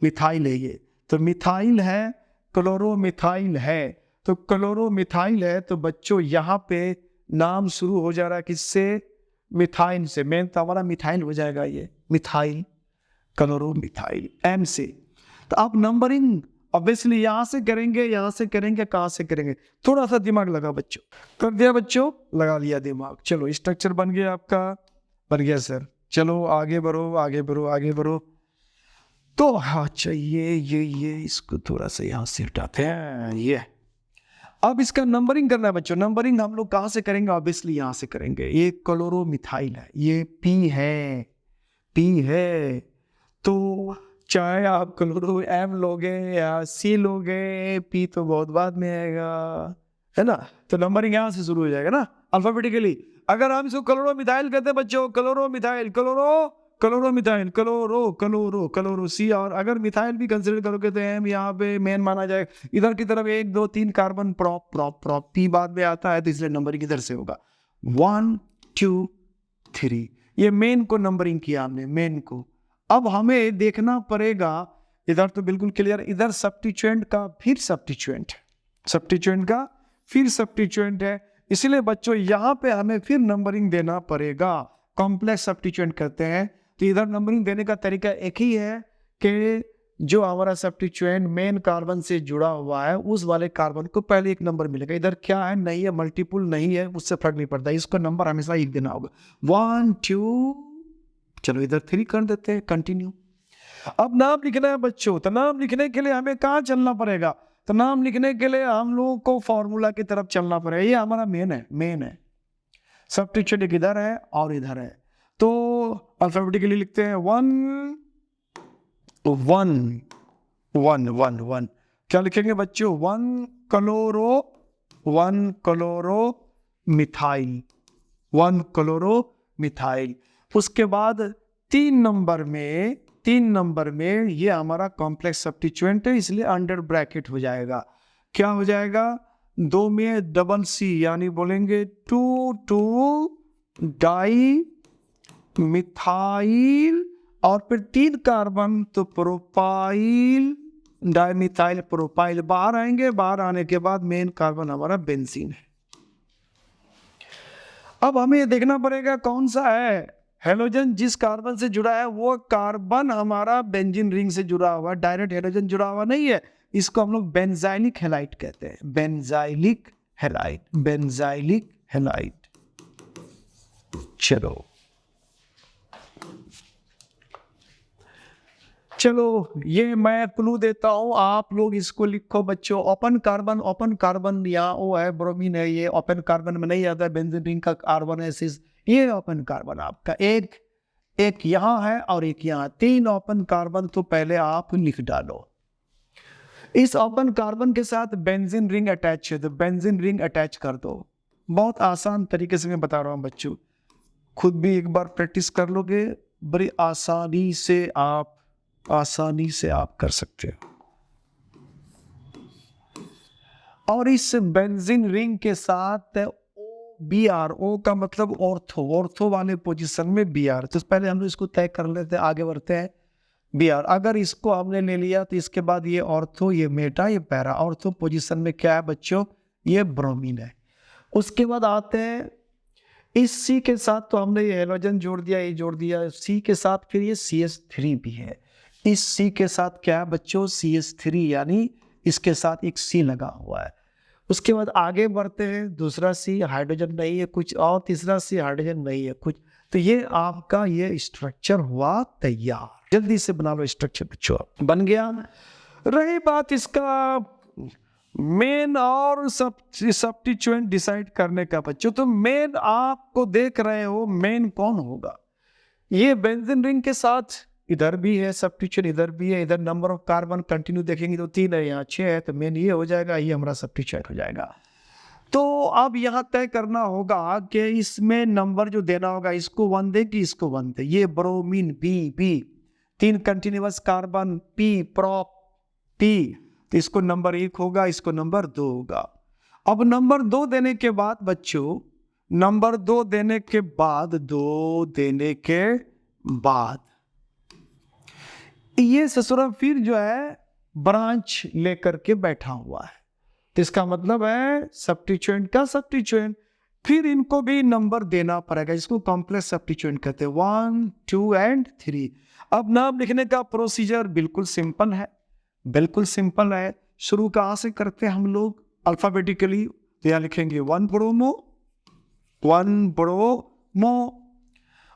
[SPEAKER 1] मिथाइल है ये, तो मिथाइल है, क्लोरो मिथाइल है, तो क्लोरो मिथाइल है। तो बच्चों यहाँ पे नाम शुरू हो जा रहा है किससे, मिथाइल से, मेन तो हमारा मिथाइल हो जाएगा, ये मिथाइल क्लोरोमिथाइल, M से। तो आप नंबरिंग ऑब्वियसली यहां से करेंगे, यहां से करेंगे, कहां से करेंगे, थोड़ा सा दिमाग लगा बच्चों। कर दिया बच्चों, लगा लिया दिमाग। चलो स्ट्रक्चर बन गया आपका, बन गया सर। चलो आगे बढ़ो, आगे बढ़ो, आगे बढ़ो। तो अच्छा ये इसको थोड़ा सा यहां से हटाते हैं। ये अब इसका नंबरिंग करना है बच्चों। नंबरिंग हम लोग कहां से करेंगे? ऑब्वियसली यहां से करेंगे। ये क्लोरोमिथाइल है, ये P है, P है। तो चाहे आप क्लोरो M लोगे या C लोगे, P तो बहुत बाद में आएगा, है ना। तो नंबरिंग यहां से शुरू हो जाएगा ना, अल्फाबेटिकली। अगर हम इसको क्लोरोमिथाइल कहते हैं बच्चों, क्लोरोमिथाइल, क्लोरोमिथाइल, क्लोरो C। और अगर मिथाइल भी कंसिडर करोगे तो M यहाँ पे मेन माना जाए। इधर की तरफ 1 2 3 कार्बन, प्रॉप P बाद में आता है, तो इसलिए नंबरिंग इधर से होगा 1 2 3। ये मेन को नंबरिंग किया हमने, मेन को। अब हमें देखना पड़ेगा, इधर तो बिल्कुल क्लियर, इधर सब्स्टिट्यूएंट का फिर सब्स्टिट्यूएंट, सब्स्टिट्यूएंट का फिर सब्स्टिट्यूएंट है। इसलिए बच्चों यहाँ पे हमें फिर नंबरिंग देना पड़ेगा। कॉम्प्लेक्स सब्स्टिट्यूएंट करते हैं तो इधर नंबरिंग देने का तरीका एक ही है कि जो हमारा सब्स्टिट्यूएंट मेन कार्बन से जुड़ा हुआ है, उस वाले कार्बन को पहले एक नंबर मिलेगा। इधर क्या है, नहीं है, मल्टीपुल नहीं है, उससे फर्क नहीं पड़ता, इसको नंबर हमेशा एक देना होगा। 1 2, चलो इधर 3 कर देते हैं, कंटिन्यू। अब नाम लिखना है बच्चों, तो नाम लिखने के लिए हमें कहाँ चलना पड़ेगा? तो नाम लिखने के लिए हम लोगों को फॉर्मूला की तरफ चलना पड़ेगा। ये हमारा मेन है, मेन है। सब्स्टिट्यूएंट इधर है और इधर है, तो अल्फाबेटिकली लिखते हैं 1 1 1 1 1। क्या लिखेंगे बच्चों? 1 क्लोरो मिथाइल, 1 क्लोरो मिथाइल। उसके बाद 3 नंबर में ये हमारा कॉम्प्लेक्स सब्स्टिट्यूएंट है, इसलिए अंडर ब्रैकेट हो जाएगा। क्या हो जाएगा? 2 में डबल C, यानी बोलेंगे 2 डाई मिथाइल, और फिर 3 कार्बन तो प्रोपाइल, डाइमिथाइल प्रोपाइल। बाहर आएंगे, बाहर आने के बाद मेन कार्बन हमारा बेंजीन है। अब हमें ये देखना पड़ेगा कौन सा है हेलोजन जिस कार्बन से जुड़ा है, वो कार्बन हमारा बेंजीन रिंग से जुड़ा हुआ, डायरेक्ट हेलोजन जुड़ा हुआ नहीं है। इसको हम लोग बेंजाइलिक हैलाइड कहते हैं, बेंजाइलिक हैलाइड, बेंजाइलिक हैलाइड। चलो ये मैं क्लू देता हूं, आप लोग इसको लिखो बच्चों। ओपन कार्बन यहाँ वो है, ब्रोमीन है, ये ओपन कार्बन में नहीं आता है, बेंजीन रिंग का कार्बन है। ये ओपन कार्बन आपका एक यहाँ है और एक यहाँ, 3 ओपन कार्बन तो पहले आप लिख डालो। इस ओपन कार्बन के साथ बेंजीन रिंग अटैच है, तो बेंजीन रिंग अटैच कर दो। बहुत आसान तरीके से मैं बता रहा हूँ बच्चों, खुद भी एक बार प्रैक्टिस कर लोगे, बड़ी आसानी से आप कर सकते हो। और इस बेंजीन रिंग के साथ Br, O का मतलब ऑर्थो वाले पोजीशन में Br, तो पहले हम लोग इसको तय कर लेते हैं, आगे बढ़ते हैं। Br अगर इसको हमने ले लिया तो इसके बाद ये ऑर्थो, ये मेटा, ये पैरा। ऑर्थो पोजीशन में क्या है बच्चों? ये ब्रोमीन है। उसके बाद आते हैं इस C के साथ, तो हमने ये हेलोजन जोड़ दिया, ये जोड़ दिया C के साथ, फिर ये CH3 भी है। इस C के साथ क्या है बच्चों? CH3, यानी इसके साथ एक C लगा हुआ है। उसके बाद आगे बढ़ते हैं, दूसरा C हाइड्रोजन नहीं है कुछ, और तीसरा C हाइड्रोजन नहीं है कुछ। तो ये आपका ये स्ट्रक्चर हुआ तैयार। जल्दी से बना लो स्ट्रक्चर बच्चों, बन गया। रही बात इसका मेन और सब्स्टिट्यूएंट डिसाइड करने का बच्चों, तो मेन आपको देख रहे हो, मेन कौन होगा? ये बेंजीन रिंग के साथ इधर भी है सब्स्टिट्यूएंट, इधर भी है, इधर नंबर ऑफ कार्बन कंटिन्यू देखेंगे तो 3 है, यहाँ 6 है, तो मेन ये हो जाएगा, ये हमारा सब्स्टिट्यूएंट हो जाएगा। तो अब यहाँ तय करना होगा कि इसमें नंबर जो देना होगा, इसको 1 दे कि इसको 1 दे। ये bromine B, 3 continuous carbon P, prop P, तो इसको नंबर 1 होगा, इसको नंबर 2 होगा। अब नंबर 2 देने के बाद बच्चों, नंबर 2 देने के बाद ये ससुरा फिर जो है ब्रांच लेकर के बैठा हुआ है। तो इसका मतलब है सब्स्टिट्यूएंट का सब्स्टिट्यूएंट फिर इनको भी नंबर देना पड़ेगा, इसको कॉम्प्लेक्स सब्स्टिट्यूएंट कहते हैं, 1 2 एंड 3। अब नाम लिखने का प्रोसीजर बिल्कुल सिंपल है, बिल्कुल सिंपल है। शुरू कहाँ से करते हैं हम लोग? अल्फाबेटिकली। तो यहाँ लिखेंगे 1 ब्रोमो, 1 ब्रोमो।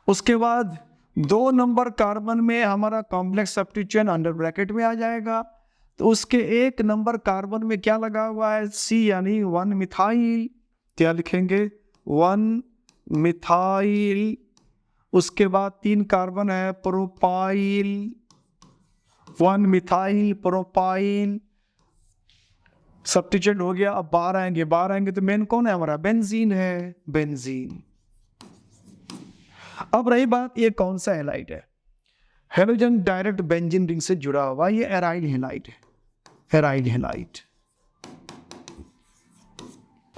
[SPEAKER 1] उसके बाद 2 नंबर कार्बन में हमारा कॉम्प्लेक्स सब्स्टिट्यूएंट अंडर ब्रैकेट में आ जाएगा। तो उसके 1 नंबर कार्बन में क्या लगा हुआ है? सी, यानी 1 मिथाइल। क्या लिखेंगे? 1 मिथाइल। उसके बाद 3 कार्बन है, प्रोपाइल, 1 मिथाइल प्रोपाइल। सब्स्टिट्यूएंट हो गया। अब बाहर आएंगे तो मेन कौन है हमारा? बेंजीन है, बेंजीन। अब रही बात, ये कौन सा हैलाइड है? हेलोजन डायरेक्ट बेंजीन रिंग से जुड़ा हुआ, ये एराइल हैलाइड है, एराइल हैलाइड।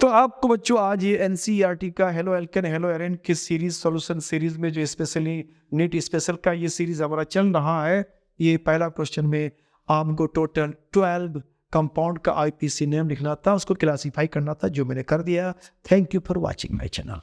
[SPEAKER 1] तो आपको बच्चों आज ये एनसीईआरटी का हेलो एल्केन हेलो एरेन की सीरीज, सॉल्यूशन सीरीज में जो स्पेशली नीट स्पेशल का ये सीरीज हमारा चल रहा है, ये पहला क्वेश्चन में आपको टोटल 12 कंपाउंड का आईपीसी नेम लिखना था, उसको क्लासीफाई करना था, जो मैंने कर दिया। Thank you for watching my channel.